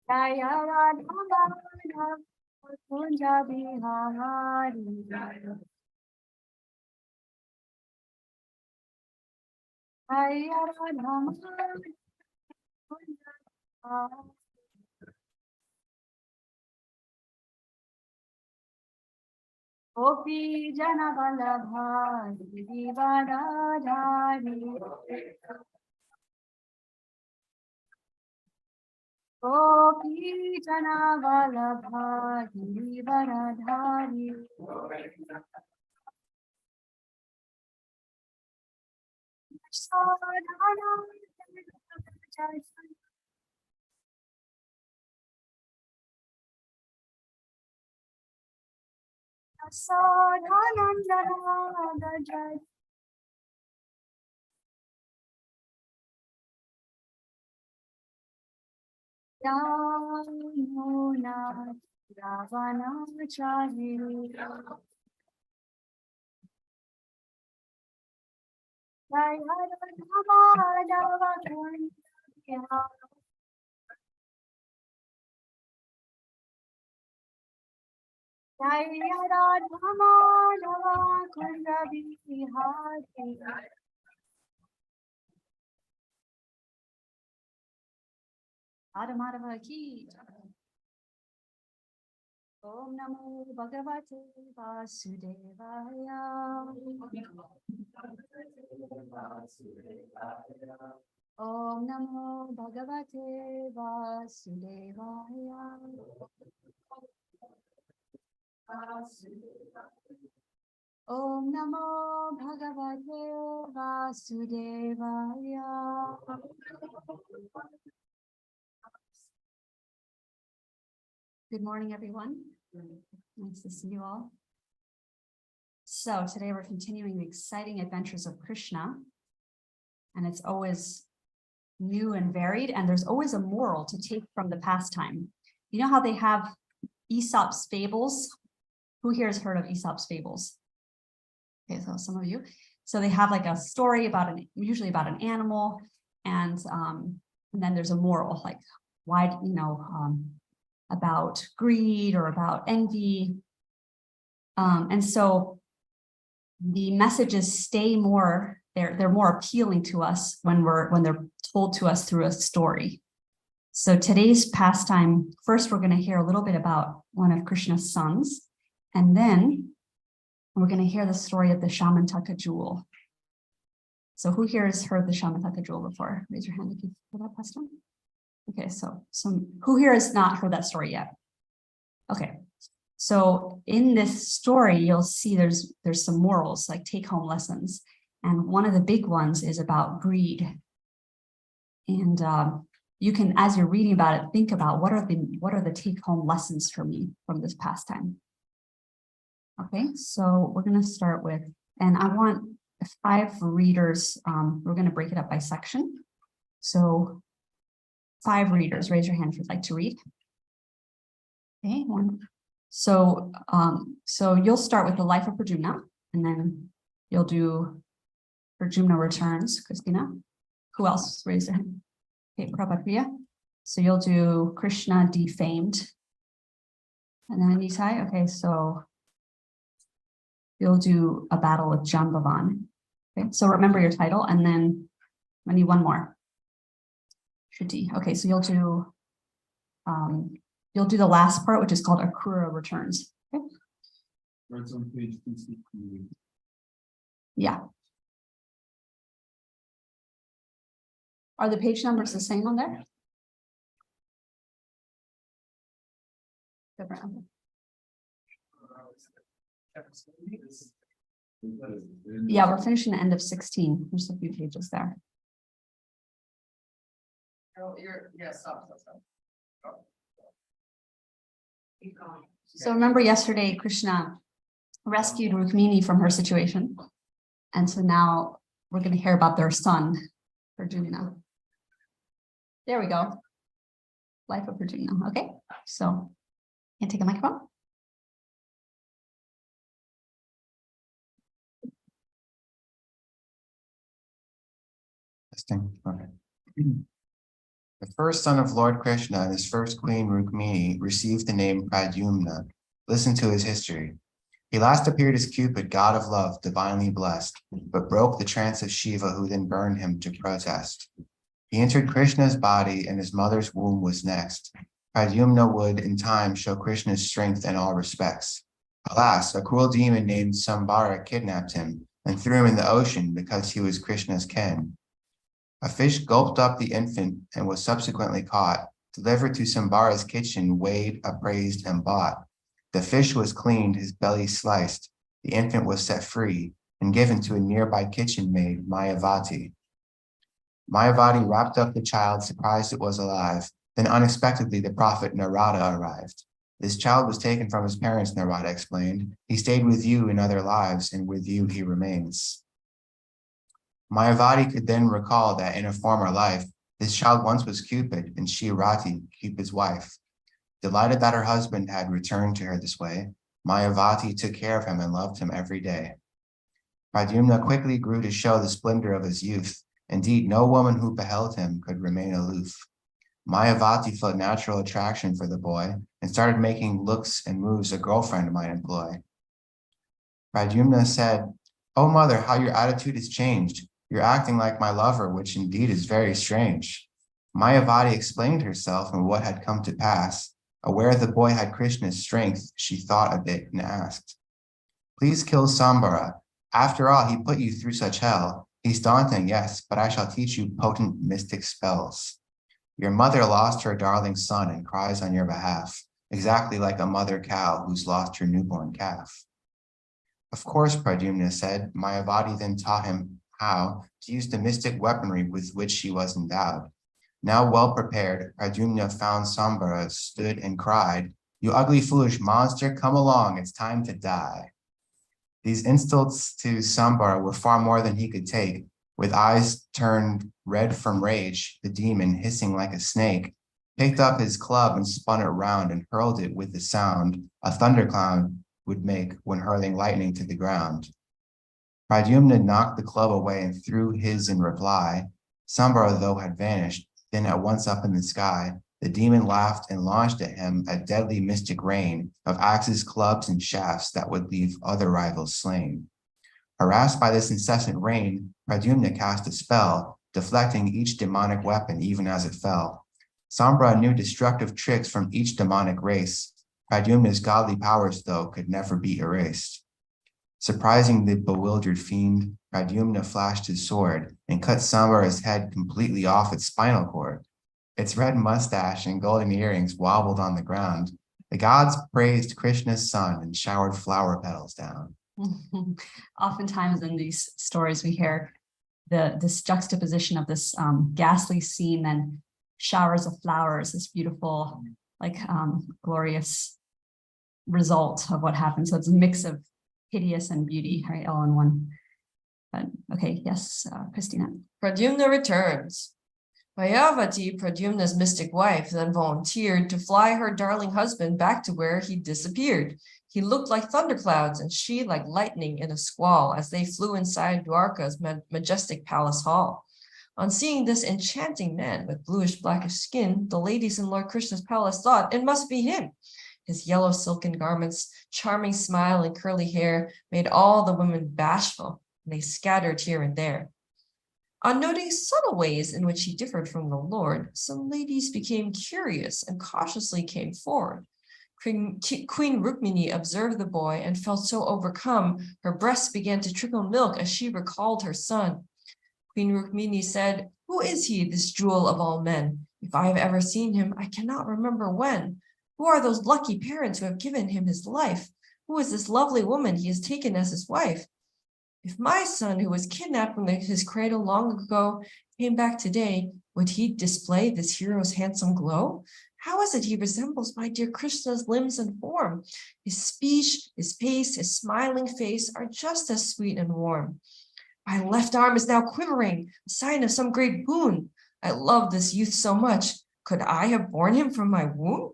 Jaya Radha Madhava Kunja Bihari. Jaya Radha Madhava Kunja Bihari. Gopi Jana Vallabha Divadadhari. Gopi Jana Vallabha Divadadhari. Sadhana Sadhanandana Jai. Yamuna Ravana Chahiri. Jaya Radha Madhava Kunja. Jaya Radha Madhava Kunja Bihari. Radha Madhava ki. Om Namo Bhagavate Vasudevaya. Om Namo Bhagavate Vasudevaya. Om Namo Bhagavate Vasudevaya. Good morning, everyone. Nice to see you all. So today we're continuing the exciting adventures of Krishna. And it's always new and varied, and there's always a moral to take from the pastime. You know how they have Aesop's fables? Who here has heard of Aesop's fables? Okay, so some of you. So they have like a story about usually about an animal, and then there's a moral, like why, about greed or about envy. And so the messages stay more, they're more appealing to us when they're told to us through a story. So today's pastime, first we're going to hear a little bit about one of Krishna's sons, and then we're going to hear the story of the Syamantaka jewel. So who here has heard the Syamantaka jewel before? Raise your hand if you've heard that pastime. Okay, so who here has not heard that story yet? Okay, so in this story, you'll see there's some morals, like take-home lessons. And one of the big ones is about greed. And you can, as you're reading about it, think about what are the take-home lessons for me from this pastime. Okay, so we're going to start with, and I want 5 readers. We're going to break it up by section. So 5 readers, raise your hand if you'd like to read. Okay, 1. So you'll start with the life of Pradyumna, and then you'll do Pradyumna returns. Christina, who else raised their hand? Okay, Prabhakriya. So you'll do Krishna defamed, and then Nitai. Okay, so you'll do a battle with Jambavan. Okay, so remember your title, and then I need 1 more. Shruti. Okay, so you'll do the last part, which is called Akrura returns. Okay. That's on page 260. Yeah. Are the page numbers the same on there? Different. Yeah, we're finishing the end of 16. There's a few pages there. Stop. So remember yesterday, Krishna rescued Rukmini from her situation. And so now we're going to hear about their son, Pradyumna. There we go. Life of Pradyumna. Okay, so can I take a microphone? Testing. Okay. The first son of Lord Krishna and his first queen Rukmini received the name Pradyumna. Listen to his history. He last appeared as Cupid, god of love, divinely blessed, but broke the trance of Shiva, who then burned him to protest. He entered Krishna's body, and his mother's womb was next. Pradyumna would, in time, show Krishna's strength in all respects. Alas, a cruel demon named Sambara kidnapped him and threw him in the ocean because he was Krishna's kin. A fish gulped up the infant and was subsequently caught, delivered to Sambara's kitchen, weighed, appraised, and bought. The fish was cleaned, his belly sliced. The infant was set free and given to a nearby kitchen maid, Mayavati. Mayavati wrapped up the child, surprised it was alive. Then unexpectedly, the prophet Narada arrived. This child was taken from his parents, Narada explained. He stayed with you in other lives, and with you he remains. Mayavati could then recall that in a former life, this child once was Cupid and she Rati, Cupid's wife. Delighted that her husband had returned to her this way, Mayavati took care of him and loved him every day. Pradyumna quickly grew to show the splendor of his youth. Indeed, no woman who beheld him could remain aloof. Mayavati felt natural attraction for the boy and started making looks and moves a girlfriend might employ. Pradyumna said, "Oh mother, how your attitude has changed. You're acting like my lover, which indeed is very strange." Mayavati explained herself and what had come to pass. Aware the boy had Krishna's strength, she thought a bit and asked, "Please kill Sambara. After all, he put you through such hell. He's daunting, yes, but I shall teach you potent mystic spells. Your mother lost her darling son and cries on your behalf, exactly like a mother cow who's lost her newborn calf." Of course, Pradyumna said. Mayavati then taught him how to use the mystic weaponry with which she was endowed. Now well prepared, Pradyumna found Sambara, stood and cried, "You ugly foolish monster, come along, it's time to die." These insults to Sambara were far more than he could take. With eyes turned red from rage, the demon, hissing like a snake, picked up his club and spun it round and hurled it with the sound a thundercloud would make when hurling lightning to the ground. Pradyumna knocked the club away and threw his in reply. Sambara, though, had vanished. Then at once up in the sky, the demon laughed and launched at him a deadly mystic rain of axes, clubs, and shafts that would leave other rivals slain. Harassed by this incessant rain, Pradyumna cast a spell, deflecting each demonic weapon even as it fell. Sambara knew destructive tricks from each demonic race. Pradyumna's godly powers, though, could never be erased. Surprising the bewildered fiend, Pradyumna flashed his sword and cut Sambara's head completely off its spinal cord. Its red mustache and golden earrings wobbled on the ground. The gods praised Krishna's son and showered flower petals down. Oftentimes in these stories, we hear this juxtaposition of this ghastly scene and showers of flowers, this beautiful, glorious result of what happened. So it's a mix of hideous and beauty, right, all in one. But okay, yes, Christina. Pradyumna returns. Mayavati, Pradyumna's mystic wife, then volunteered to fly her darling husband back to where he disappeared. He looked like thunderclouds and she like lightning in a squall as they flew inside Dwarka's majestic palace hall. On seeing this enchanting man with bluish blackish skin, the ladies in Lord Krishna's palace thought it must be him. His yellow silken garments, charming smile, and curly hair made all the women bashful, and they scattered here and there. On noting subtle ways in which he differed from the Lord, some ladies became curious and cautiously came forward. Queen Rukmini observed the boy and felt so overcome, her breasts began to trickle milk as she recalled her son. Queen Rukmini said, "Who is he, this jewel of all men? If I have ever seen him, I cannot remember when. Who are those lucky parents who have given him his life? Who is this lovely woman he has taken as his wife? If my son, who was kidnapped from his cradle long ago, came back today, would he display this hero's handsome glow? How is it he resembles my dear Krishna's limbs and form? His speech, his pace, his smiling face are just as sweet and warm. My left arm is now quivering, a sign of some great boon. I love this youth so much. Could I have borne him from my womb?"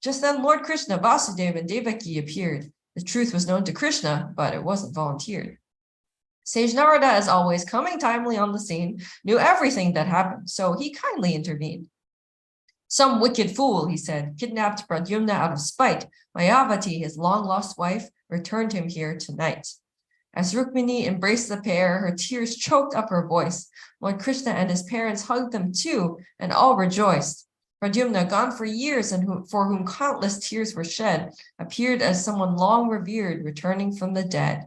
Just then Lord Krishna, Vasudeva, and Devaki appeared. The truth was known to Krishna, but it wasn't volunteered. Sage Narada, as always, coming timely on the scene, knew everything that happened, so he kindly intervened. Some wicked fool, he said, kidnapped Pradyumna out of spite. Mayavati, his long-lost wife, returned him here tonight. As Rukmini embraced the pair, her tears choked up her voice. Lord Krishna and his parents hugged them too, and all rejoiced. Pradyumna, gone for years and for whom countless tears were shed, appeared as someone long revered, returning from the dead.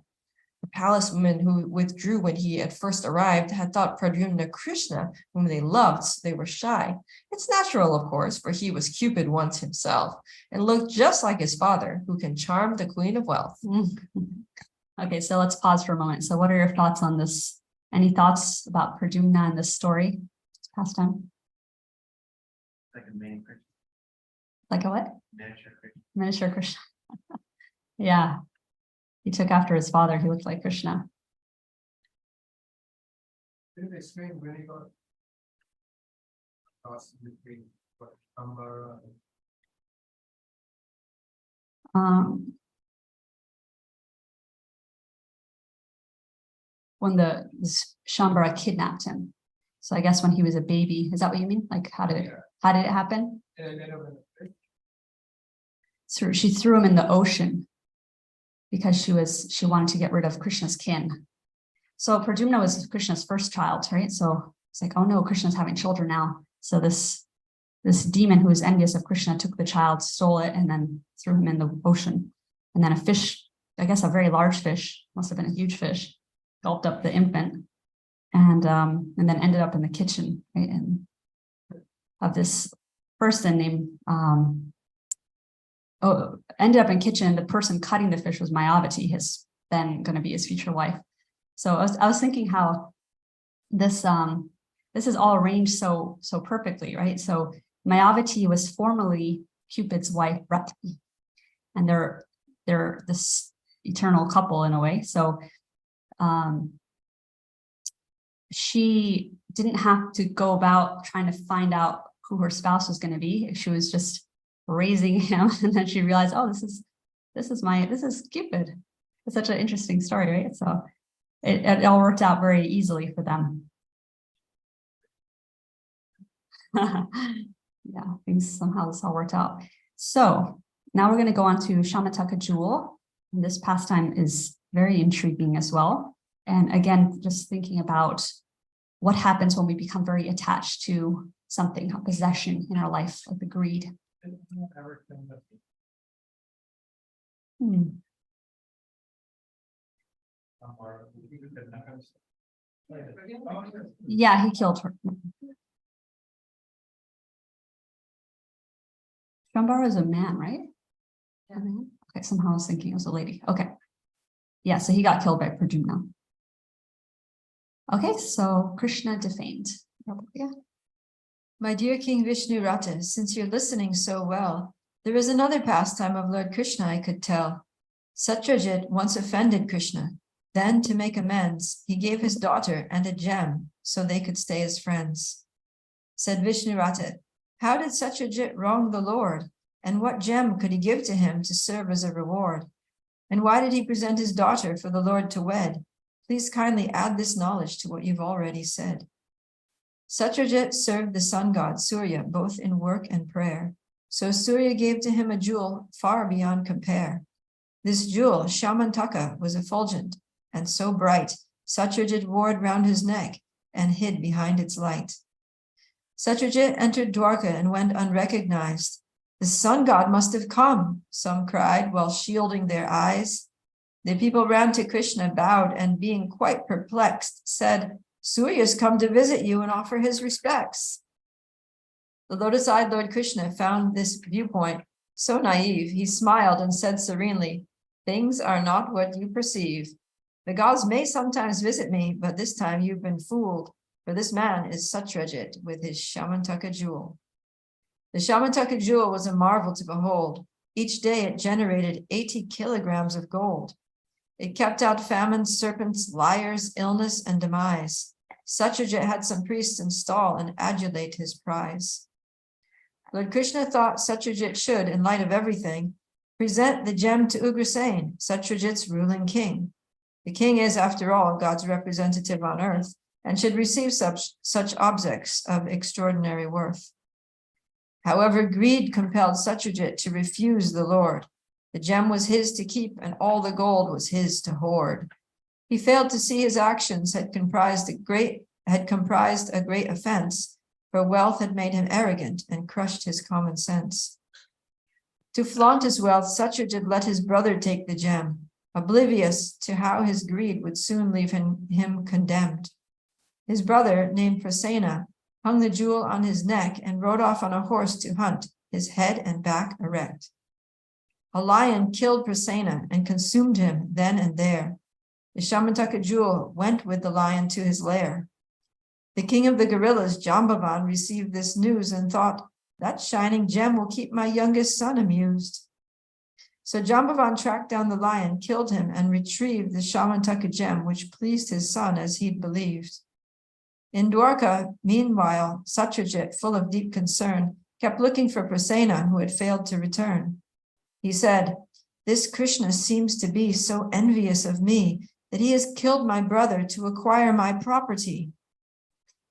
The palace women who withdrew when he had first arrived had thought Pradyumna Krishna, whom they loved, so they were shy. It's natural, of course, for he was Cupid once himself, and looked just like his father, who can charm the queen of wealth. Okay, so let's pause for a moment. So what are your thoughts on this? Any thoughts about Pradyumna and this story? This pastime? Like a main Krishna, Like a what? miniature Krishna. Miniature Krishna. Yeah. He took after his father. He looked like Krishna. Did they explain when he got lost between what Shambhala and When the Shambhala kidnapped him. So I guess when he was a baby, is that what you mean? Like how did it happen? So she threw him in the ocean because she wanted to get rid of Krishna's kin. So Pradyumna was Krishna's first child, right? So it's like, oh no, Krishna's having children now. So this demon who was envious of Krishna took the child, stole it, and then threw him in the ocean. And then a fish, I guess a very large fish, must have been a huge fish, gulped up the infant, and then ended up in the kitchen, right? And of this person named ended up in kitchen. The person cutting the fish was Mayavati, his then going to be his future wife. So I was thinking how this is all arranged so perfectly, right? So Mayavati was formerly Cupid's wife, Rati, and they're this eternal couple in a way. So she didn't have to go about trying to find out who her spouse was going to be. She was just raising him, and then she realized, oh, this is Cupid. It's such an interesting story, right? So it all worked out very easily for them. Yeah, somehow this all worked out. So now we're going to go on to Syamantaka jewel. And this pastime is very intriguing as well. And again, just thinking about what happens when we become very attached to something, a possession in our life, like the greed. Yeah, he killed her. Shambhala is a man, right? Yeah. Okay, somehow I was thinking it was a lady. Okay. Yeah, so he got killed by Pradyumna. Okay, so Krishna defamed. Yeah. My dear King Vishnurata, since you're listening so well, there is another pastime of Lord Krishna I could tell. Satyajit once offended Krishna. Then, to make amends, he gave his daughter and a gem so they could stay as friends. Said Vishnurata, how did Satyajit wrong the Lord? And what gem could he give to him to serve as a reward? And why did he present his daughter for the Lord to wed? Please kindly add this knowledge to what you've already said. Satyajit served the sun god Surya both in work and prayer. So Surya gave to him a jewel far beyond compare. This jewel, Syamantaka, was effulgent and so bright, Satyajit wore it round his neck and hid behind its light. Satyajit entered Dwarka and went unrecognized. The sun god must have come, some cried while shielding their eyes. The people ran to Krishna, bowed, and being quite perplexed, said, Surya's come to visit you and offer his respects. The lotus-eyed Lord Krishna found this viewpoint so naive, he smiled and said serenely, things are not what you perceive. The gods may sometimes visit me, but this time you've been fooled, for this man is Satyajit with his Syamantaka jewel. The Syamantaka jewel was a marvel to behold. Each day it generated 80 kilograms of gold. It kept out famines, serpents, liars, illness, and demise. Satyajit had some priests install and adulate his prize. Lord Krishna thought Satyajit should, in light of everything, present the gem to Ugrasen, Satyajit's ruling king. The king is, after all, God's representative on earth, and should receive such objects of extraordinary worth. However, greed compelled Satyajit to refuse the Lord. The gem was his to keep, and all the gold was his to hoard. He failed to see his actions had comprised a great offense, for wealth had made him arrogant and crushed his common sense. To flaunt his wealth, Satyajit let his brother take the gem, oblivious to how his greed would soon leave him condemned. His brother, named Pradyumna, hung the jewel on his neck and rode off on a horse to hunt, his head and back erect. A lion killed Pradyumna and consumed him then and there. The Syamantaka jewel went with the lion to his lair. The king of the gorillas, Jambavan, received this news and thought, that shining gem will keep my youngest son amused. So Jambavan tracked down the lion, killed him, and retrieved the Syamantaka gem, which pleased his son as he'd believed. In Dwarka, meanwhile, Satyajit, full of deep concern, kept looking for Pradyumna, who had failed to return. He said, this Krishna seems to be so envious of me that he has killed my brother to acquire my property.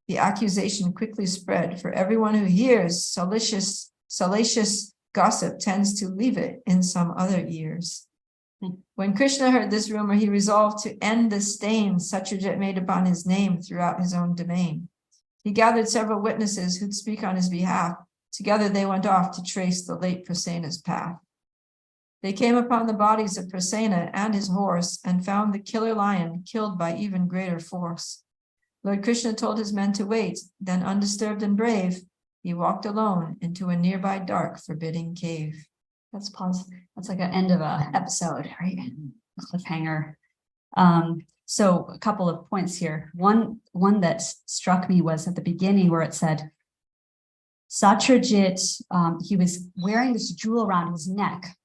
The accusation quickly spread, for everyone who hears salacious gossip tends to leave it in some other ears. When Krishna heard this rumor, he resolved to end the stain Satyajit made upon his name throughout his own domain. He gathered several witnesses who'd speak on his behalf. Together they went off to trace the late Pradyumna's path. They came upon the bodies of Pradyumna and his horse and found the killer lion killed by even greater force. Lord Krishna told his men to wait, then undisturbed and brave, he walked alone into a nearby dark, forbidding cave. Let's pause. That's like an end of a episode, right? Cliffhanger. So a couple of points here. One that struck me was at the beginning where it said, Satyajit, he was wearing this jewel around his neck.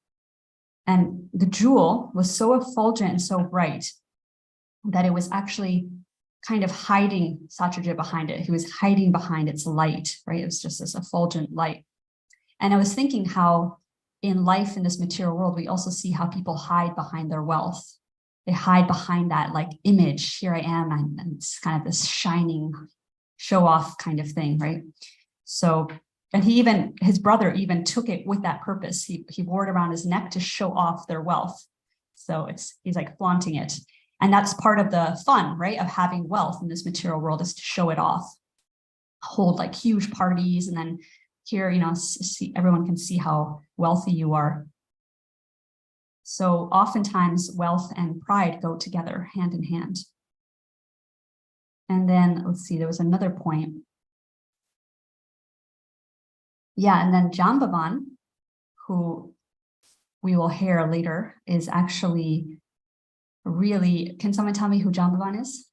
And the jewel was so effulgent and so bright that it was actually kind of hiding Satyajit behind it. He was hiding behind its light, right? It was just this effulgent light. And I was thinking how in life in this material world, we also see how people hide behind their wealth. They hide behind that like image, here I am, and it's kind of this shining show off kind of thing, right? So, and his brother even took it with that purpose. He wore it around his neck to show off their wealth. So he's like flaunting it. And that's part of the fun, right, of having wealth in this material world, is to show it off, hold like huge parties, and then here, everyone can see how wealthy you are. So oftentimes wealth and pride go together hand in hand. And then let's see, there was another point. Yeah, and then Jambavan, who we will hear later, is actually really, can someone tell me who Jambavan is?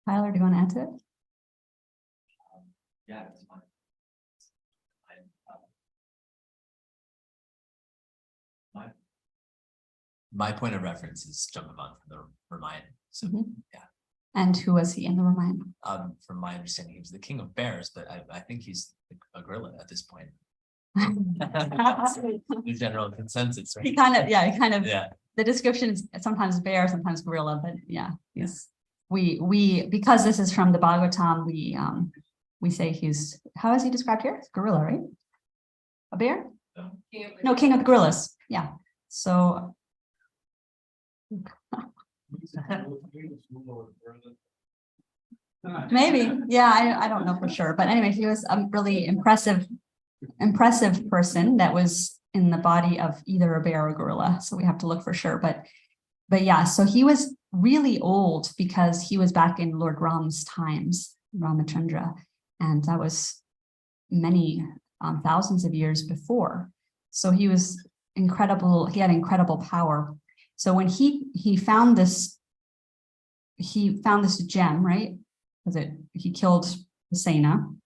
Tyler, do you want to answer it? Yeah, it's fine. My point of reference is Jambavan from the Ramayana. So yeah. And who was he in the Ramayana? From my understanding, he was the king of bears, but I think he's a gorilla at this point. The general consensus, right? He kind of, the description is sometimes bear, sometimes gorilla, but yeah, yes. We because this is from the Bhagavatam, we say he's, how is he described here? Gorilla, right? A bear? No, king of the gorillas. Yeah. So maybe, yeah, I don't know for sure, but anyway, he was a really impressive person that was in the body of either a bear or a gorilla. So we have to look for sure. But yeah, so he was really old because he was back in Lord Ram's times, Ramachandra, and that was many thousands of years before. So he was incredible. He had incredible power. So when he found this gem, right? He killed Pradyumna.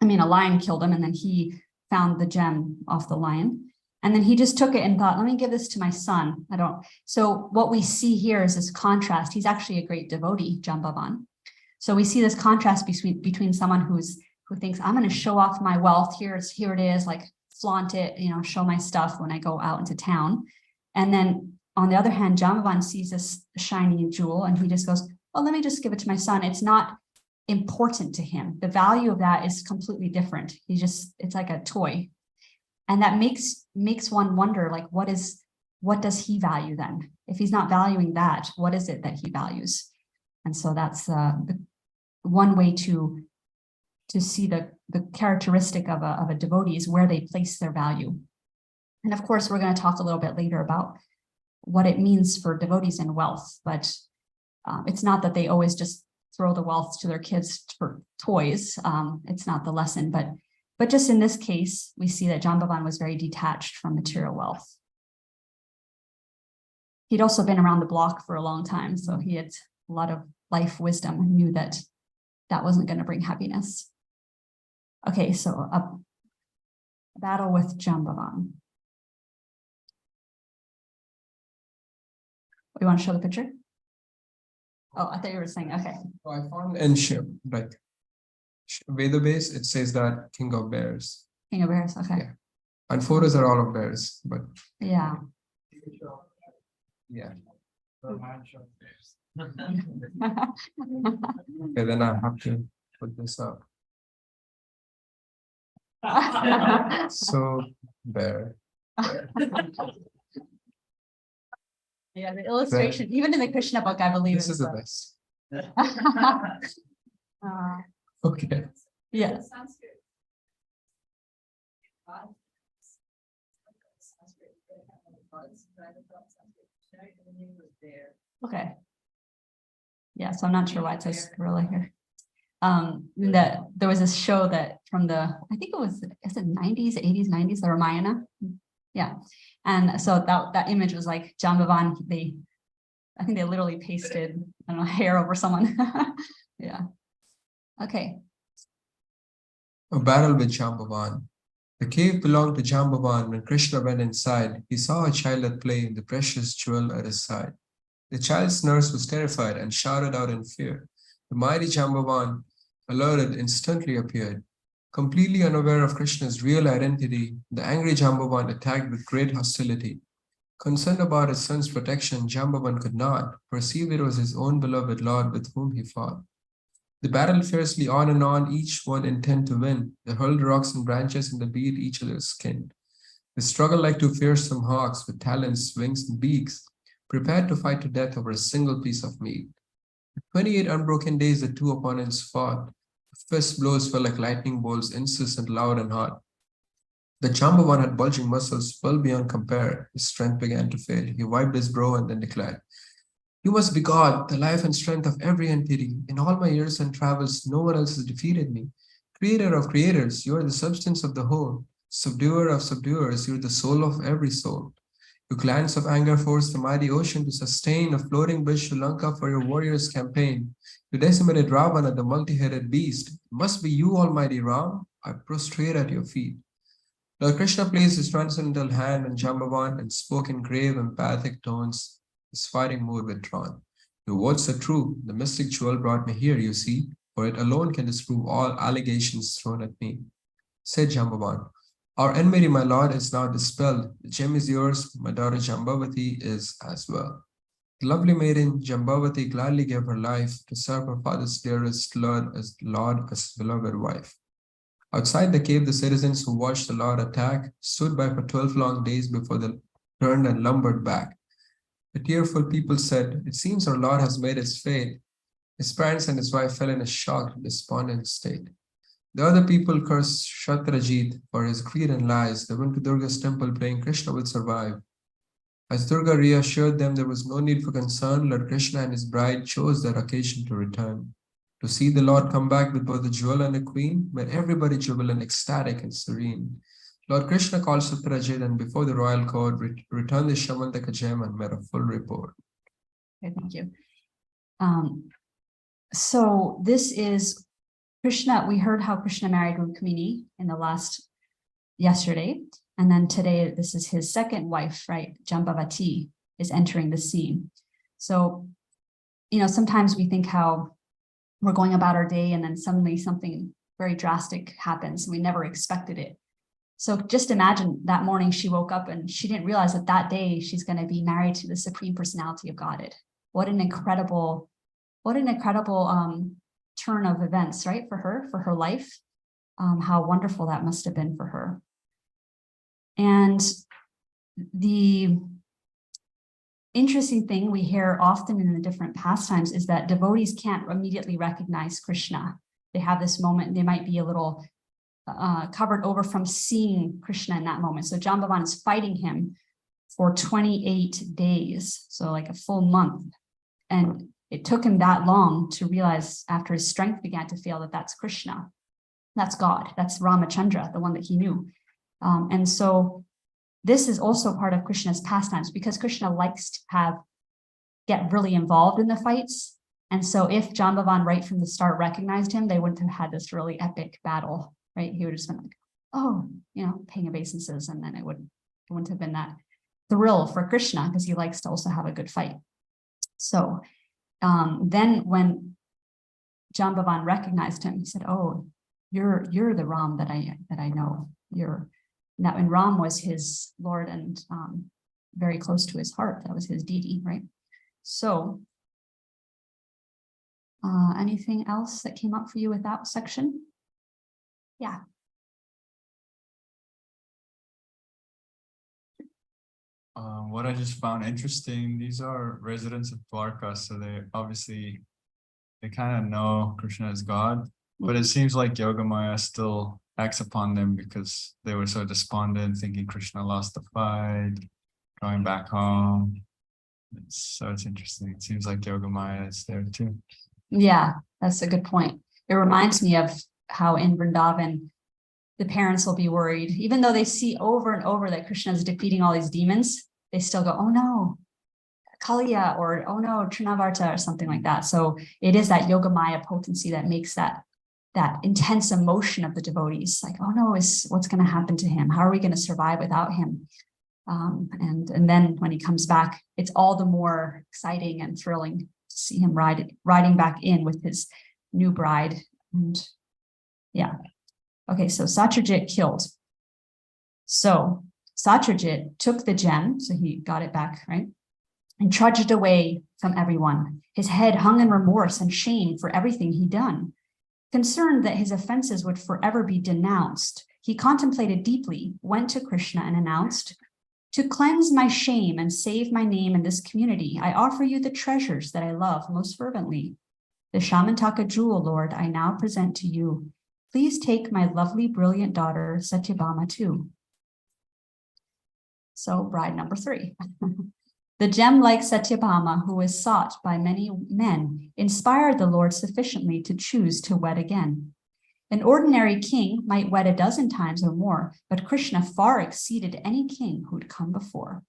I mean, a lion killed him, and then he found the gem off the lion. And then he just took it and thought, let me give this to my son. So what we see here is this contrast. He's actually a great devotee, Jambavan. So we see this contrast between someone who thinks, I'm going to show off my wealth. Here it is, like flaunt it, show my stuff when I go out into town. And then on the other hand, Jambavan sees this shiny jewel and he just goes, oh, let me just give it to my son. It's not important to him. The value of that is completely different. It's like a toy. And that makes one wonder, like, what does he value then? If he's not valuing that, what is it that he values? And so that's one way to see the characteristic of a devotee is where they place their value. And of course, we're going to talk a little bit later about what it means for devotees and wealth, but it's not that they always just throw the wealth to their kids for toys. It's not the lesson, but just in this case, we see that Jambavan was very detached from material wealth. He'd also been around the block for a long time, so he had a lot of life wisdom and knew that that wasn't going to bring happiness. Okay, so a battle with Jambavan. You want to show the picture? Oh, I thought you were saying, okay. I found in Veda base, it says that king of bears. King of bears, okay. Yeah. And photos are all of bears, but Yeah. yeah. Okay. Okay, then I have to put this up. So bear. Yeah, the illustration, even in the Krishna book, I believe This is the best. Okay. Yes. Okay. Yeah, so I'm not sure why it says gorilla here. That there was this show that from I think is it 90s, 80s, 90s, the Ramayana. Yeah. And so that image was like Jambavan, I think they literally pasted, I don't know, hair over someone. Yeah. Okay. A battle with Jambavan. The cave belonged to Jambavan. When Krishna went inside, he saw a child at play with the precious jewel at his side. The child's nurse was terrified and shouted out in fear. The mighty Jambavan, alerted, instantly appeared. Completely unaware of Krishna's real identity, the angry Jambavan attacked with great hostility. Concerned about his son's protection, Jambavan could not perceive it was his own beloved Lord with whom he fought. They battled fiercely on and on, each one intent to win. They hurled rocks and branches and they beat each other's skin. They struggled like two fearsome hawks with talons, wings, and beaks, prepared to fight to death over a single piece of meat. For 28 unbroken days, the two opponents fought. The fist blows fell like lightning bolts, incessant, loud, and hot. The Jambavan had bulging muscles well beyond compare. His strength began to fail. He wiped his brow and then declared, "You must be God, the life and strength of every entity. In all my years and travels, no one else has defeated me. Creator of creators, you are the substance of the whole. Subduer of subduers, you are the soul of every soul. You clans of anger forced the mighty ocean to sustain a floating bridge to Lanka for your warriors' campaign. You decimated Ravana, the multi-headed beast. It must be you, Almighty Ram. I prostrate at your feet." Lord Krishna placed his transcendental hand on Jambavan and spoke in grave, emphatic tones, his fighting mood withdrawn. "Your words are true. The mystic jewel brought me here, you see, for it alone can disprove all allegations thrown at me." Said Jambavan, "Our enmity, my lord, is now dispelled. The gem is yours. My daughter Jambavati is as well." The lovely maiden Jambavati gladly gave her life to serve her father's dearest Lord as beloved wife. Outside the cave, the citizens who watched the Lord attack stood by for 12 long days before they turned and lumbered back. The tearful people said, "It seems our Lord has made his fate." His parents and his wife fell in a shocked, despondent state. The other people cursed Shatrajit for his greed and lies. They went to Durga's temple praying Krishna will survive. As Durga reassured them there was no need for concern, Lord Krishna and his bride chose that occasion to return. To see the Lord come back with both the jewel and the queen made everybody jubilant, ecstatic, and serene. Lord Krishna called Satyajit and before the royal court returned the Syamantaka gem and made a full report. Okay, thank you. So this is Krishna. We heard how Krishna married Rukmini in the yesterday. And then today, this is his second wife, right? Jambavati is entering the scene. So, sometimes we think how we're going about our day and then suddenly something very drastic happens. We never expected it. So just imagine that morning she woke up and she didn't realize that day she's going to be married to the Supreme Personality of Godhead. What an incredible turn of events, right? For her life. How wonderful that must have been for her. And the interesting thing we hear often in the different pastimes is that devotees can't immediately recognize Krishna. They have this moment, they might be a little covered over from seeing Krishna in that moment. So Jambavan is fighting him for 28 days, so like a full month. And it took him that long to realize, after his strength began to fail, that that's Krishna. That's God. That's Ramachandra, the one that he knew. And so this is also part of Krishna's pastimes, because Krishna likes to get really involved in the fights. And so if Jambavan right from the start recognized him, they wouldn't have had this really epic battle, right? He would have just been like, oh, paying obeisances, and then it wouldn't have been that thrill for Krishna, because he likes to also have a good fight. So then when Jambavan recognized him, he said, oh, you're the Ram that I know. And Ram was his Lord and very close to his heart. That was his deity, right? So anything else that came up for you with that section? Yeah. What I just found interesting, these are residents of Dwarka, so they kind of know Krishna is God, but it seems like Yogamaya still acts upon them because they were so despondent, thinking Krishna lost the fight, going back home. So it's interesting. It seems like Yogamaya is there too. Yeah, that's a good point. It reminds me of how in Vrindavan, the parents will be worried, even though they see over and over that Krishna is defeating all these demons, they still go, oh no, Kaliya, or oh no, Trinavarta, or something like that. So it is that Yogamaya potency that makes that intense emotion of the devotees, like, oh no, what's going to happen to him? How are we going to survive without him? And then when he comes back, it's all the more exciting and thrilling to see him riding back in with his new bride. And yeah. Okay, so Satyajit killed. So Satyajit took the gem, so he got it back, right? And trudged away from everyone. His head hung in remorse and shame for everything he'd done. Concerned that his offenses would forever be denounced, he contemplated deeply, went to Krishna and announced, to cleanse my shame and save my name in this community, I offer you the treasures that I love most fervently. The Syamantaka jewel, Lord, I now present to you. Please take my lovely, brilliant daughter, Satyabhama, too. So, bride number 3. The gem-like Satyabhama, who was sought by many men, inspired the Lord sufficiently to choose to wed again. An ordinary king might wed a dozen times or more, but Krishna far exceeded any king who'd come before.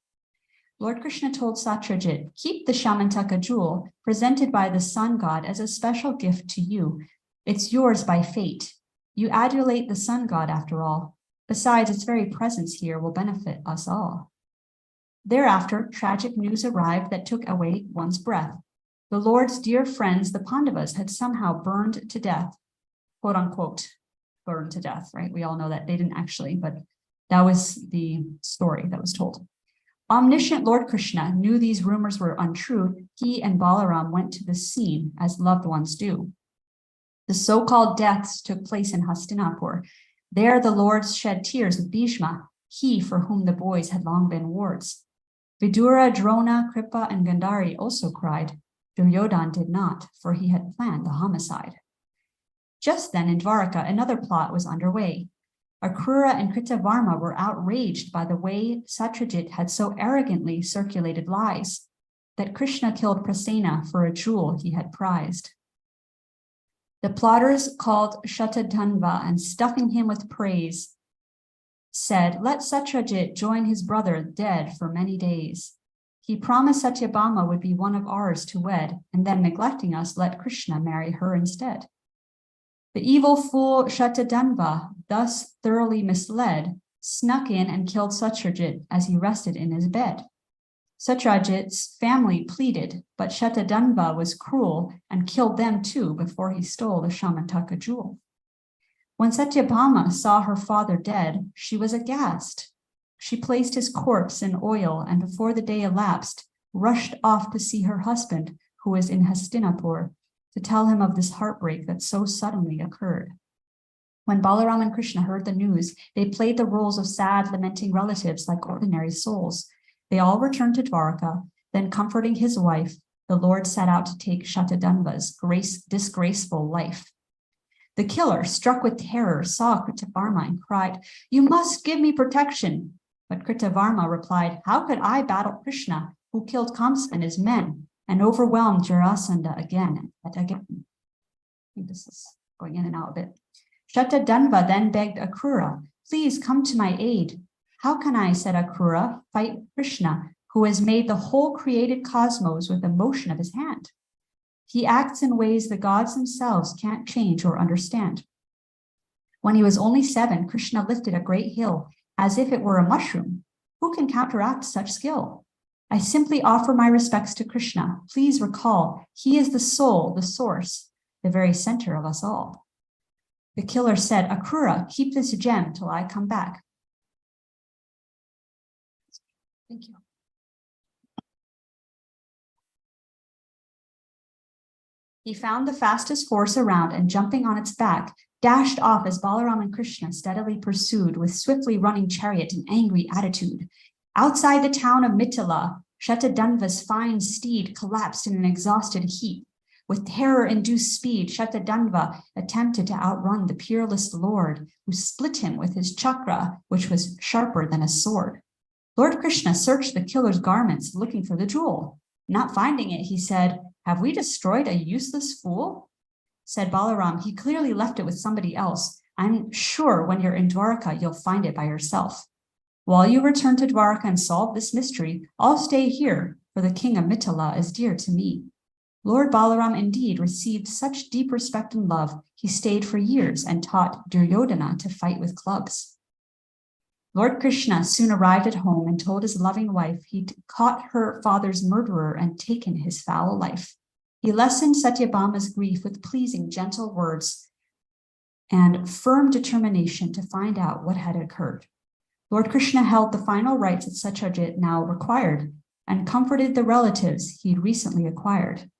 Lord Krishna told Satyajit, keep the Syamantaka jewel presented by the sun god as a special gift to you. It's yours by fate. You adulate the sun god after all. Besides, its very presence here will benefit us all. Thereafter, tragic news arrived that took away one's breath. The Lord's dear friends, the Pandavas, had somehow burned to death, quote unquote, burned to death, right? We all know that they didn't actually, but that was the story that was told. Omniscient Lord Krishna knew these rumors were untrue. He and Balaram went to the scene as loved ones do. The so-called deaths took place in Hastinapur. There the Lord shed tears with Bhishma, he for whom the boys had long been wards. Vidura, Drona, Kripa, and Gandhari also cried. Duryodhan did not, for he had planned the homicide. Just then in Dwaraka, another plot was underway. Akrura and Kritavarma were outraged by the way Satyajit had so arrogantly circulated lies, that Krishna killed Prasena for a jewel he had prized. The plotters called Shatadhanva and stuffing him with praise, said, let Satyajit join his brother dead for many days. He promised Satyabhama would be one of ours to wed, and then neglecting us, let Krishna marry her instead. The evil fool Shatadhanva, thus thoroughly misled, snuck in and killed Satyajit as he rested in his bed. Satyajit's family pleaded, but Shatadhanva was cruel and killed them too before he stole the Syamantaka jewel. When Satyabhama saw her father dead, she was aghast. She placed his corpse in oil and before the day elapsed, rushed off to see her husband, who was in Hastinapur. to tell him of this heartbreak that so suddenly occurred. When Balaram and Krishna heard the news, they played the roles of sad, lamenting relatives like ordinary souls. They all returned to Dwarka, then comforting his wife, the Lord set out to take Shatadanva's disgraceful life. The killer, struck with terror, saw Kritavarma and cried, "You must give me protection." But Kritavarma replied, "How could I battle Krishna, who killed Kamsa and his men and overwhelmed Jarasandha again and again?" I think this is going in and out a bit. Shatadanva then begged Akrura, "Please come to my aid." "How can I," said Akrura, "fight Krishna, who has made the whole created cosmos with the motion of his hand? He acts in ways the gods themselves can't change or understand." When he was only 7, Krishna lifted a great hill as if it were a mushroom. Who can counteract such skill? I simply offer my respects to Krishna. Please recall, he is the soul, the source, the very center of us all. The killer said, "Akrura, keep this gem till I come back." Thank you. He found the fastest horse around and, jumping on its back, dashed off as Balaram and Krishna steadily pursued with swiftly running chariot and angry attitude. Outside the town of Mithila, Shatadanva's fine steed collapsed in an exhausted heap. With terror-induced speed, Shatadanva attempted to outrun the peerless Lord, who split him with his chakra, which was sharper than a sword. Lord Krishna searched the killer's garments, looking for the jewel. Not finding it, he said, "Have we destroyed a useless fool?" Said Balaram, "He clearly left it with somebody else. I'm sure when you're in Dwarka, you'll find it by yourself. While you return to Dwarka and solve this mystery, I'll stay here, for the king of Mithila is dear to me." Lord Balaram indeed received such deep respect and love, he stayed for years and taught Duryodhana to fight with clubs. Lord Krishna soon arrived at home and told his loving wife he'd caught her father's murderer and taken his foul life. He lessened Satyabhama's grief with pleasing, gentle words and firm determination to find out what had occurred. Lord Krishna held the final rites that Satyajit now required and comforted the relatives he'd recently acquired.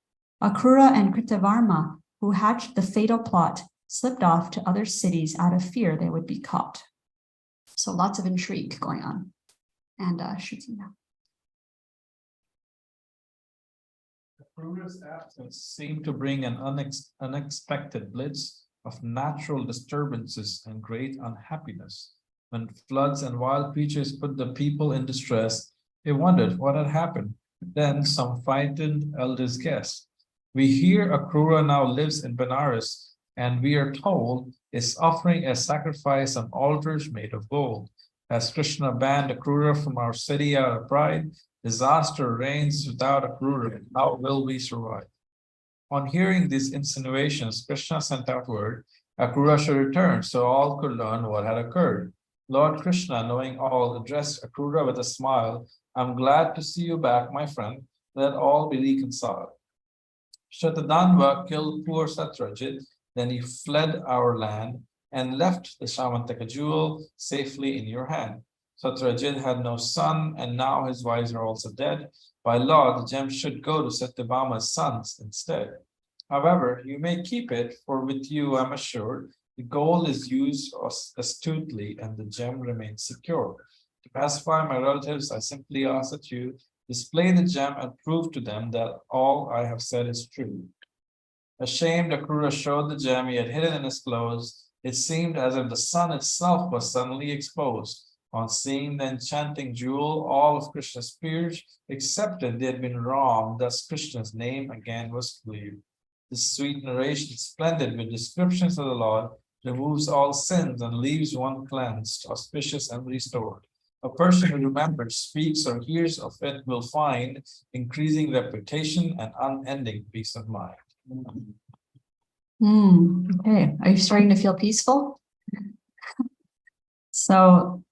Akrura and Kritavarma, who hatched the fatal plot, slipped off to other cities out of fear they would be caught. So lots of intrigue going on. And shooting now. Akrura's absence seemed to bring an unexpected blitz of natural disturbances and great unhappiness. When floods and wild creatures put the people in distress, they wondered what had happened. Then some frightened elders guessed. We hear Akrura now lives in Benares, and we are told is offering a sacrifice on altars made of gold. As Krishna banned Akrura from our city out of pride, disaster reigns without Akrura. How will we survive? On hearing these insinuations, Krishna sent out word, Akrura should return, so all could learn what had occurred. Lord Krishna, knowing all, addressed Akrura with a smile. I'm glad to see you back, my friend. Let all be reconciled. Shatadanva killed poor Satyajit. Then he fled our land and left the Syamantaka jewel safely in your hand. Satyajit had no son, and now his wives are also dead. By law, the gem should go to Satyabhama's sons instead. However, you may keep it, for with you, I'm assured, the gold is used astutely and the gem remains secure. To pacify my relatives, I simply ask that you display the gem and prove to them that all I have said is true. Ashamed, Akrura showed the gem he had hidden in his clothes. It seemed as if the sun itself was suddenly exposed. On seeing the enchanting jewel, all of Krishna's peers accepted they had been wrong, thus Krishna's name again was clear. This sweet narration, splendid with descriptions of the Lord, removes all sins and leaves one cleansed, auspicious and restored. A person who remembers, speaks, or hears of it will find increasing reputation and unending peace of mind. Okay, are you starting to feel peaceful? So,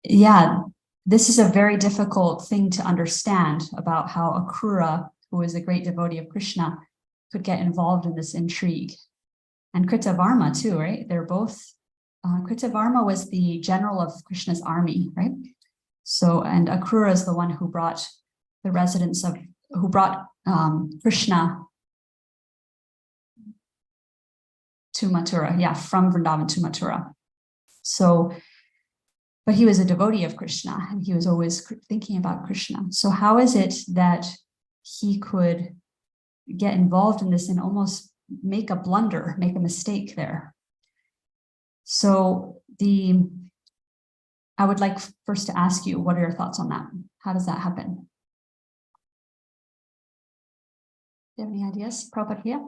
yeah, this is a very difficult thing to understand about how Akrura, who is a great devotee of Krishna, could get involved in this intrigue. And Kritavarma too, right? They're both, Kritavarma was the general of Krishna's army, right? So, and Akrura is the one who brought the residents of, who brought Krishna To Mathura, yeah, from Vrindavan to Mathura. So, but he was a devotee of Krishna and he was always thinking about Krishna. So how is it that he could get involved in this and almost make a blunder, make a mistake there? So I would like first to ask you, what are your thoughts on that? How does that happen? Do you have any ideas, Prabhupada here?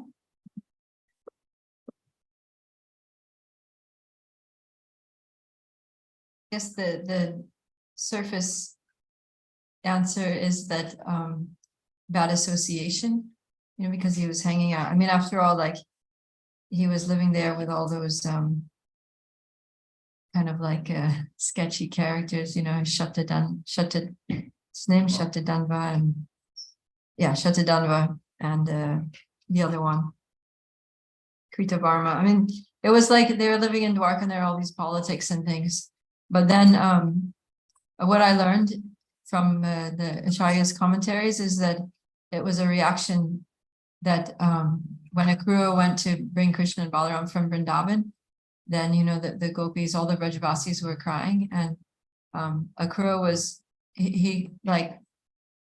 I guess the surface answer is that bad association, because he was hanging out. I mean, after all, like he was living there with all those kind of like sketchy characters, his name Shatadanva, and Shatadanva, and the other one, Kritavarma. I mean, it was like they were living in Dwarka and there are all these politics and things. But then what I learned from the Acharya's commentaries is that it was a reaction that when Akrura went to bring Krishna and Balaram from Vrindavan, then the gopis, all the Brajavasis were crying, and Akrura was he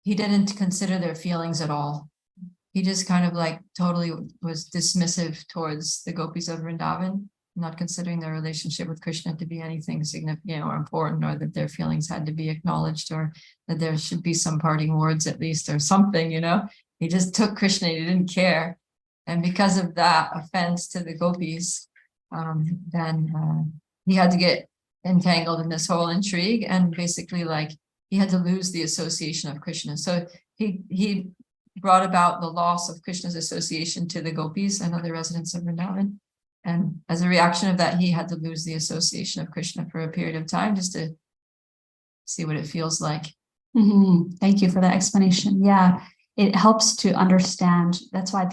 didn't consider their feelings at all. He just kind of like totally was dismissive towards the gopis of Vrindavan, not considering their relationship with Krishna to be anything significant or important, or that their feelings had to be acknowledged, or that there should be some parting words at least, or something, He just took Krishna, he didn't care. And because of that offense to the gopis, then he had to get entangled in this whole intrigue, and basically like he had to lose the association of Krishna. So he brought about the loss of Krishna's association to the gopis and other residents of Vrindavan. And as a reaction of that, he had to lose the association of Krishna for a period of time just to see what it feels like. Mm-hmm. Thank you for that explanation. Yeah, it helps to understand. That's why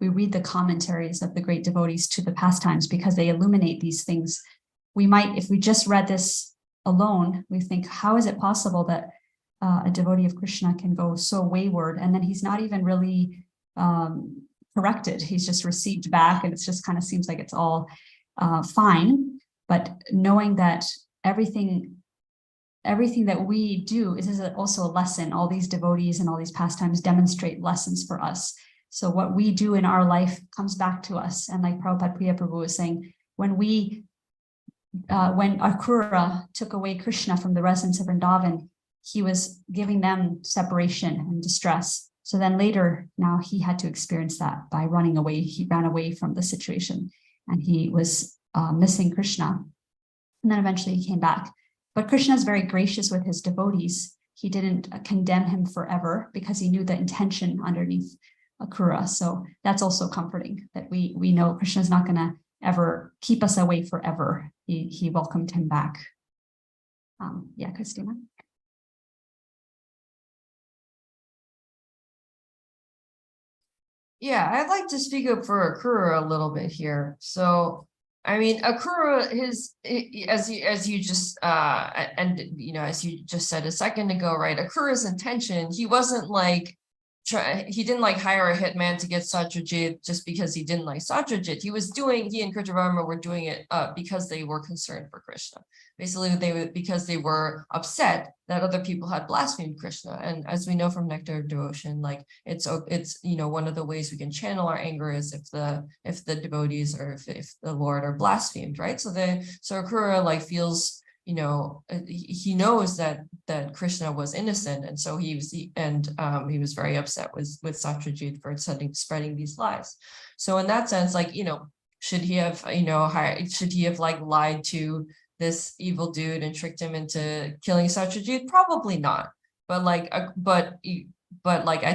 we read the commentaries of the great devotees to the pastimes, because they illuminate these things. We might, if we just read this alone, we think, how is it possible that a devotee of Krishna can go so wayward? And then he's not even really corrected. He's just received back, and it's just kind of seems like it's all fine. But knowing that everything that we do is also a lesson. All these devotees and all these pastimes demonstrate lessons for us. So what we do in our life comes back to us. And like Prabhupada Priya Prabhu was saying, when Akrura took away Krishna from the residents of Vrindavan, he was giving them separation and distress. So then later, now he had to experience that by running away. He ran away from the situation, and he was missing Krishna. And then eventually he came back. But Krishna is very gracious with his devotees. He didn't condemn him forever because he knew the intention underneath Akrura. So that's also comforting, that we know Krishna is not going to ever keep us away forever. He welcomed him back. Christina. Yeah, I'd like to speak up for Akrura a little bit here. So, I mean, Akrura, as you just as you just said a second ago, right? Akrura's intention, he wasn't like he didn't like hire a hitman to get Satyajit just because he didn't like Satyajit. He and Kritavarma were doing it because they were concerned for Krishna. Basically, because they were upset that other people had blasphemed Krishna. And as we know from Nectar of Devotion, like it's one of the ways we can channel our anger is if the devotees or if the Lord are blasphemed, right? So Akrura like feels, he knows that Krishna was innocent, and so he was very upset with Satyajit for spreading these lies. So in that sense, like, should he have like lied to this evil dude and tricked him into killing Satyajit? Probably not. But I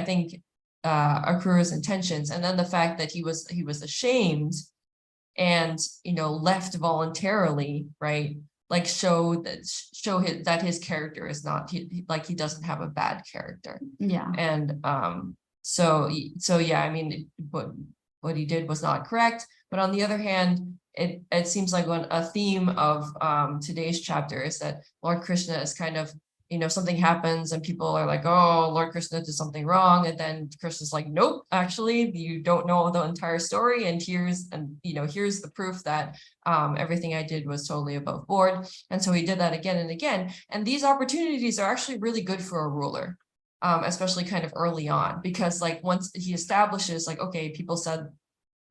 think Akrura's intentions, and then the fact that he was ashamed and left voluntarily, right? Like show that his character is not he doesn't have a bad character. Yeah. And so yeah, I mean, what he did was not correct. But on the other hand, it seems like a theme of today's chapter is that Lord Krishna is kind of something happens and people are like, oh, Lord Krishna did something wrong. And then Krishna's like, nope, actually, you don't know the entire story. And here's the proof that everything I did was totally above board. And so he did that again and again. And these opportunities are actually really good for a ruler, especially kind of early on, because like once he establishes like, okay, people said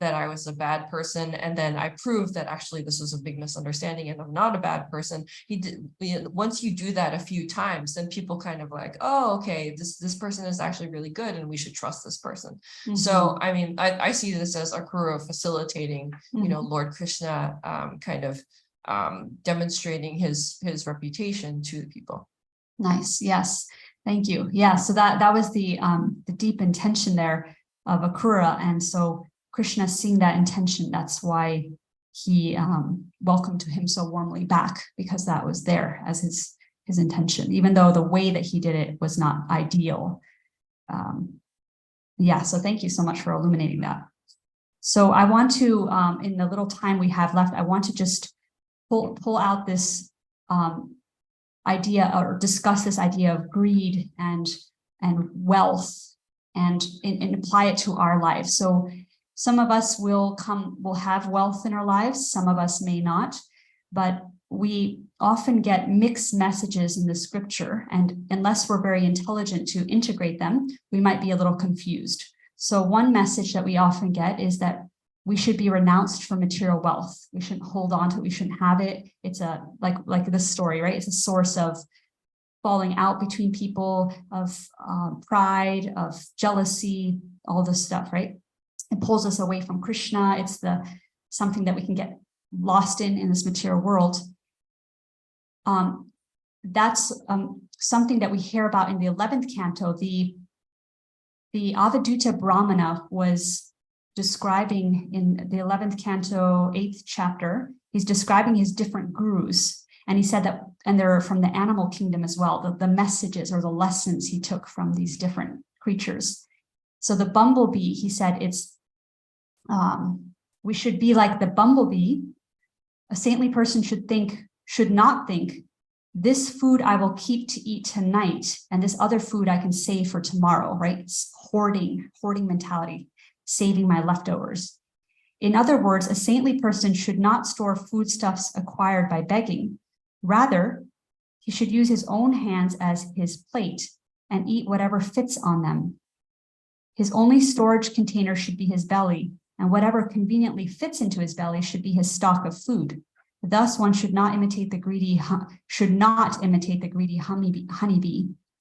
that I was a bad person, and then I proved that actually this was a big misunderstanding and I'm not a bad person. Once you do that a few times, then people kind of like, oh, okay, this person is actually really good and we should trust this person. So I mean, I see this as Akrura facilitating, Lord Krishna kind of demonstrating his reputation to the people. Nice. Yes. Thank you. Yeah. So that was the deep intention there of Akrura. And so Krishna seeing that intention, that's why he welcomed him so warmly back, because that was there as his intention, even though the way that he did it was not ideal. Yeah, so thank you so much for illuminating that. So I want to, in the little time we have left, I want to just pull out this idea, or discuss this idea of greed and wealth, and apply it to our lives. So some of us will have wealth in our lives, some of us may not, but we often get mixed messages in the scripture, and unless we're very intelligent to integrate them, we might be a little confused. So one message that we often get is that we should be renounced from material wealth. We shouldn't hold on to it, we shouldn't have it. It's like this story, right? It's a source of falling out between people, of pride, of jealousy, all this stuff, right? It pulls us away from Krishna. It's something that we can get lost in this material world. That's something that we hear about in the 11th canto. The Avadhuta Brahmana was describing in the 11th canto, 8th chapter, he's describing his different gurus. And he said that, and they're from the animal kingdom as well, the messages or the lessons he took from these different creatures. So the bumblebee, he said, we should be like the bumblebee. A saintly person should not think, this food I will keep to eat tonight, and this other food I can save for tomorrow, right? It's hoarding mentality, saving my leftovers. In other words, a saintly person should not store foodstuffs acquired by begging. Rather, he should use his own hands as his plate and eat whatever fits on them. His only storage container should be his belly, and whatever conveniently fits into his belly should be his stock of food. Thus, one should not imitate the greedy honeybee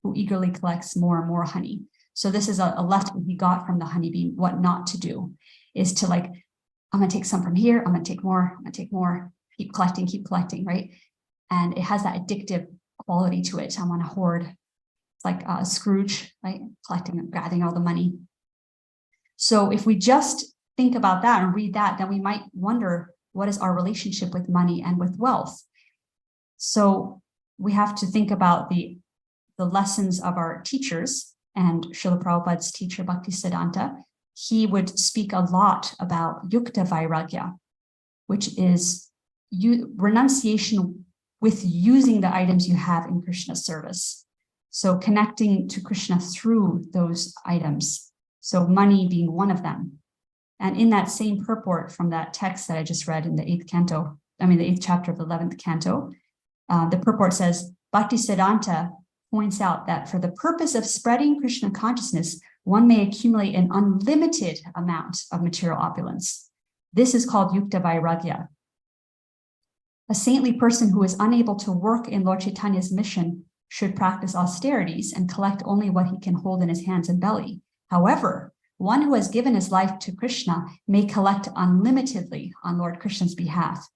who eagerly collects more and more honey. So this is a lesson he got from the honeybee, what not to do, is to like, I'm going to take some from here, I'm going to take more, I'm going to take more, keep collecting, right? And it has that addictive quality to it. I want to hoard. It's like Scrooge, right? Collecting and gathering all the money. So if we just think about that and read that, then we might wonder, what is our relationship with money and with wealth? So we have to think about the lessons of our teachers, and Srila Prabhupada's teacher, Bhaktisiddhanta. He would speak a lot about yukta vairagya, which is renunciation with using the items you have in Krishna's service. So connecting to Krishna through those items. So money being one of them. And in that same purport from that text that I just read in the 8th chapter of the 11th canto, the purport says, Bhaktisiddhanta points out that for the purpose of spreading Krishna consciousness, one may accumulate an unlimited amount of material opulence. This is called yukta vairagya. A saintly person who is unable to work in Lord Chaitanya's mission should practice austerities and collect only what he can hold in his hands and belly. However, one who has given his life to Krishna may collect unlimitedly on Lord Krishna's behalf.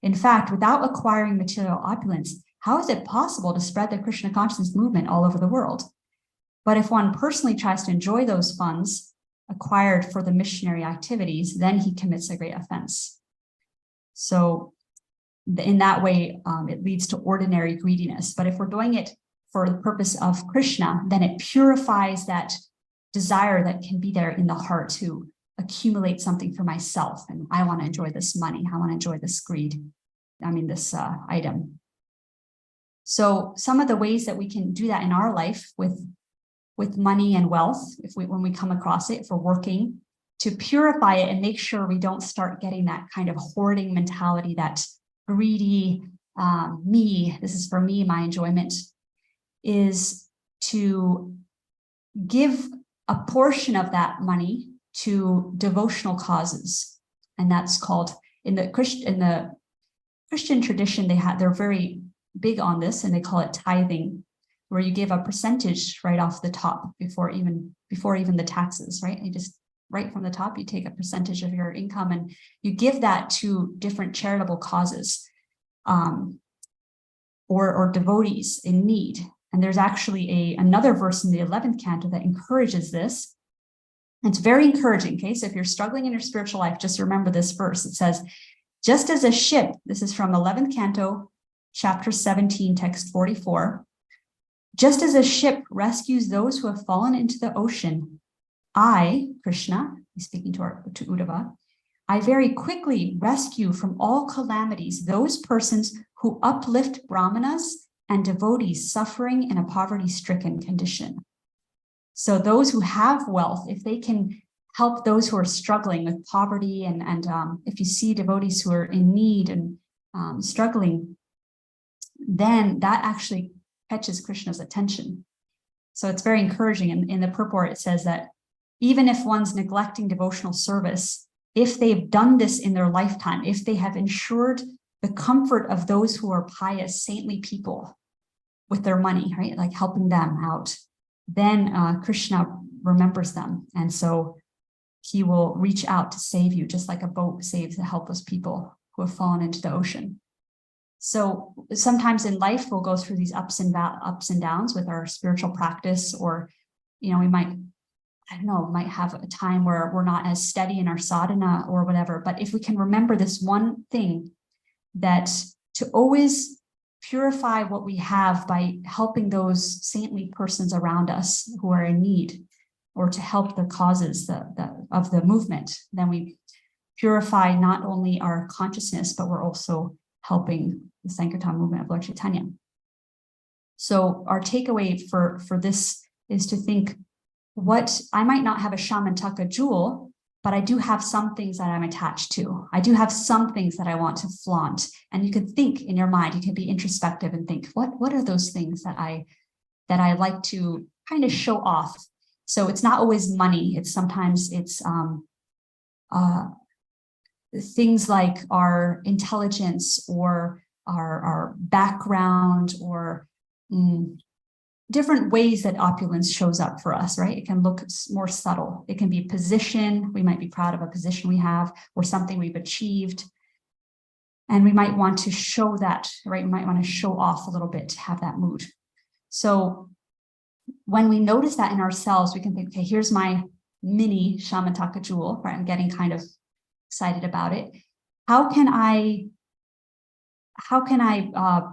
In fact, without acquiring material opulence, how is it possible to spread the Krishna consciousness movement all over the world? But if one personally tries to enjoy those funds acquired for the missionary activities, then he commits a great offense. So in that way, it leads to ordinary greediness. But if we're doing it for the purpose of Krishna, then it purifies that desire that can be there in the heart to accumulate something for myself. And I want to enjoy this money. I want to enjoy this this item. So some of the ways that we can do that in our life with money and wealth, when we come across it, if we're working to purify it and make sure we don't start getting that kind of hoarding mentality, that greedy, this is for me, my enjoyment, is to give a portion of that money to devotional causes. And that's called, in the Christian tradition, they're very big on this, and they call it tithing, where you give a percentage right off the top before even the taxes, right? You just right from the top, you take a percentage of your income and you give that to different charitable causes, or devotees in need. And there's actually another verse in the 11th canto that encourages this. It's very encouraging. Okay, so if you're struggling in your spiritual life, just remember this verse. It says, just as a ship, this is from 11th canto, chapter 17, text 44. Just as a ship rescues those who have fallen into the ocean, I, Krishna, he's speaking to Uddhava, I very quickly rescue from all calamities those persons who uplift brahmanas and devotees suffering in a poverty-stricken condition. So those who have wealth, if they can help those who are struggling with poverty, and if you see devotees who are in need and struggling, then that actually catches Krishna's attention. So it's very encouraging. In the purport, it says that even if one's neglecting devotional service, if they've done this in their lifetime, if they have ensured the comfort of those who are pious, saintly people with their money, right, like helping them out, then Krishna remembers them. And so he will reach out to save you, just like a boat saves the helpless people who have fallen into the ocean. So sometimes in life, we'll go through these ups and downs with our spiritual practice, or, we might, might have a time where we're not as steady in our sadhana or whatever. But if we can remember this one thing, that to always purify what we have by helping those saintly persons around us who are in need, or to help the causes of the movement, then we purify not only our consciousness, but we're also helping the Sankirtan movement of Lord Chaitanya. So our takeaway for this is to think, what I might not have a Syamantaka jewel, but I do have some things that I'm attached to. I do have some things that I want to flaunt. And you can think in your mind, you can be introspective and think, what are those things that I like to kind of show off? So it's not always money. It's sometimes things like our intelligence, or our background, or different ways that opulence shows up for us, right? It can look more subtle. It can be position. We might be proud of a position we have, or something we've achieved. And we might want to show that, right? We might want to show off a little bit to have that mood. So when we notice that in ourselves, we can think, okay, here's my mini Syamantaka jewel, right? I'm getting kind of excited about it. How can I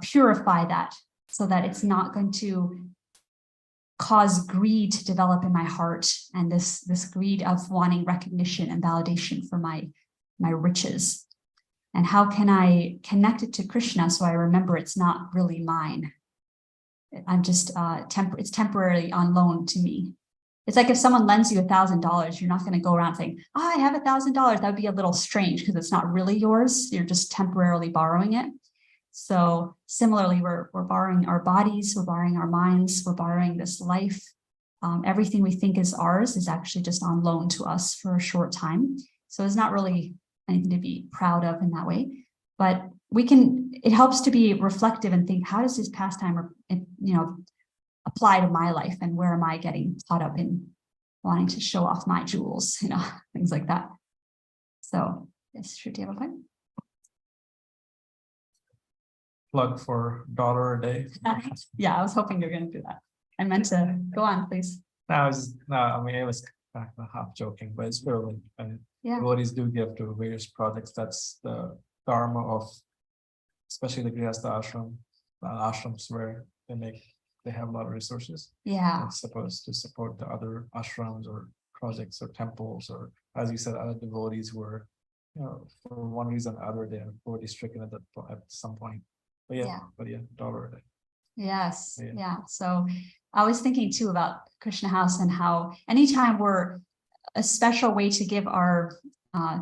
purify that so that it's not going to cause greed to develop in my heart, and this greed of wanting recognition and validation for my riches? And how can I connect it to Krishna so I remember it's not really mine? I'm just it's temporarily on loan to me. It's like if someone lends you $1,000, you're not going to go around saying, "Oh, I have $1,000." That would be a little strange, because it's not really yours. You're just temporarily borrowing it. So similarly, we're borrowing our bodies, we're borrowing our minds, we're borrowing this life. Everything we think is ours is actually just on loan to us for a short time. So it's not really anything to be proud of in that way. But it helps to be reflective and think, how does this pastime, apply to my life, and where am I getting caught up in wanting to show off my jewels, things like that. So yes, Shruti, you have a point? Plug for $1 a day. Yeah, I was hoping you were going to do that. I meant to go on, please. I mean, it was kind of half joking, but it's really, Yeah. devotees do give to various projects. That's the dharma of, especially the Grihastha ashrams where they have a lot of resources. Yeah. It's supposed to support the other ashrams or projects or temples, or, as you said, other devotees who are, for one reason or other, they are poverty stricken at some point. But yeah, $1 a day. Yes, Yeah. yeah. So I was thinking too about Krishna House and how anytime we're a special way to give our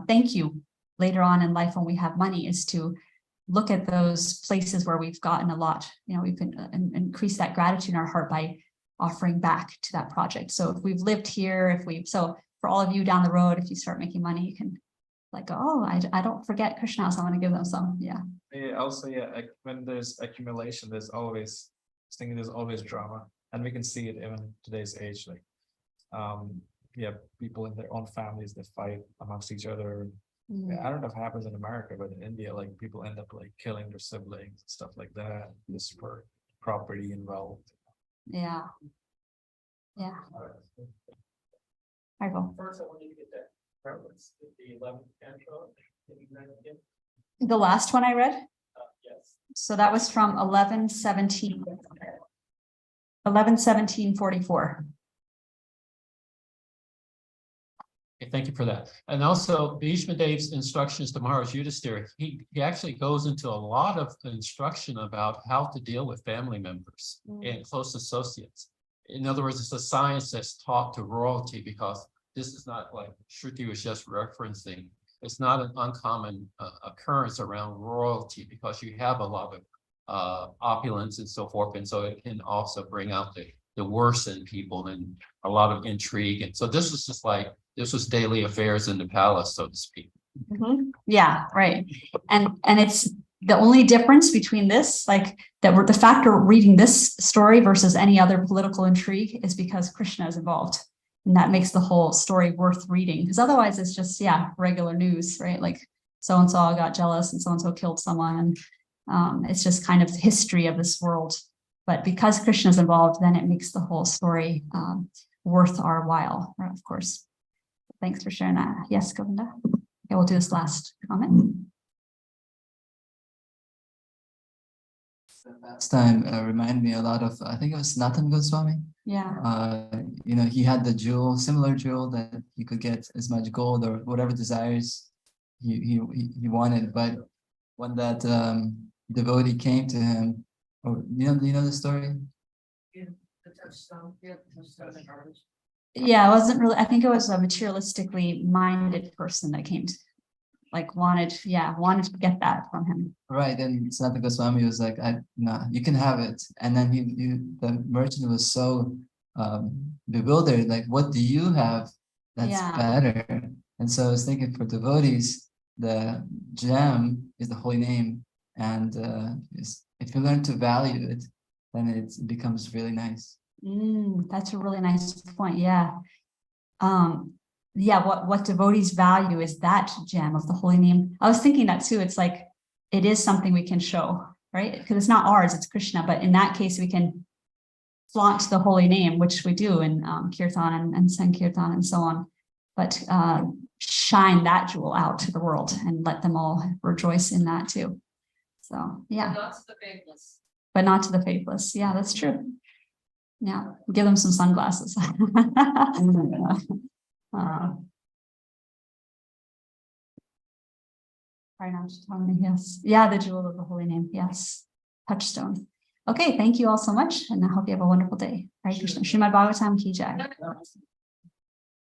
thank you later on in life when we have money is to look at those places where we've gotten a lot. You know, we can increase that gratitude in our heart by offering back to that project. So if we've lived here, so for all of you down the road, if you start making money, you can like, oh, I don't forget Krishna House, I want to give them some. Yeah. Yeah, also, yeah, when there's accumulation, there's always drama, and we can see it even in today's age, like, yeah, people in their own families that fight amongst each other. I don't know if it happens in America, but in India, like people end up like killing their siblings and stuff like that, just for property and wealth. Yeah. Yeah. I go. First, I want you to get that preference, the 11th Canto. The last one I read. Yes. So that was from 11/17/44. Okay, thank you for that. And also Bhishma Dev's instructions to Maharaj Yudhisthira, he actually goes into a lot of instruction about how to deal with family members and close associates. In other words, it's a science that's taught to royalty, because this is not like Shruti was just referencing. It's not an uncommon occurrence around royalty, because you have a lot of opulence and so forth. And so it can also bring out the worst in people and a lot of intrigue. And so this was just like, this was daily affairs in the palace, so to speak. Yeah, right. And it's the only difference between this, like that the fact we're reading this story versus any other political intrigue is because Krishna is involved. And that makes the whole story worth reading, because otherwise it's just, yeah, regular news, right? Like so-and-so got jealous and so-and-so killed someone. And it's just kind of the history of this world. But because Krishna is involved, then it makes the whole story worth our while, right? Of course. Thanks for sharing that. Yes, Govinda. Okay, we'll do this last comment. Last time reminded me a lot of, I think it was Nathan Goswami. Yeah. You know, he had the jewel, similar jewel that you could get as much gold or whatever desires he wanted. But when that devotee came to him, or you know the story? Yeah, it wasn't really, I think it was a materialistically minded person that came to, like wanted to get that from him. Right, and Sanatana Goswami was like, no, you can have it. And then the merchant was so bewildered, like, what do you have that's better? And so I was thinking, for devotees, the gem is the holy name. And if you learn to value it, then it becomes really nice. That's a really nice point. Yeah. Yeah, what devotees value is that gem of the holy name. I was thinking that too. It's like, it is something we can show, right? Because it's not ours, it's Krishna. But in that case, we can flaunt the holy name, which we do in Kirtan and Sankirtan and so on. But shine that jewel out to the world and let them all rejoice in that too. So, yeah. But not to the faithless. But not to the faithless. Yeah, that's true. Yeah, give them some sunglasses. Yes. Yeah, the jewel of the holy name. Yes. Touchstone. Okay, thank you all so much. And I hope you have a wonderful day. Hare Krishna. Srimad Bhagavatam ki jai.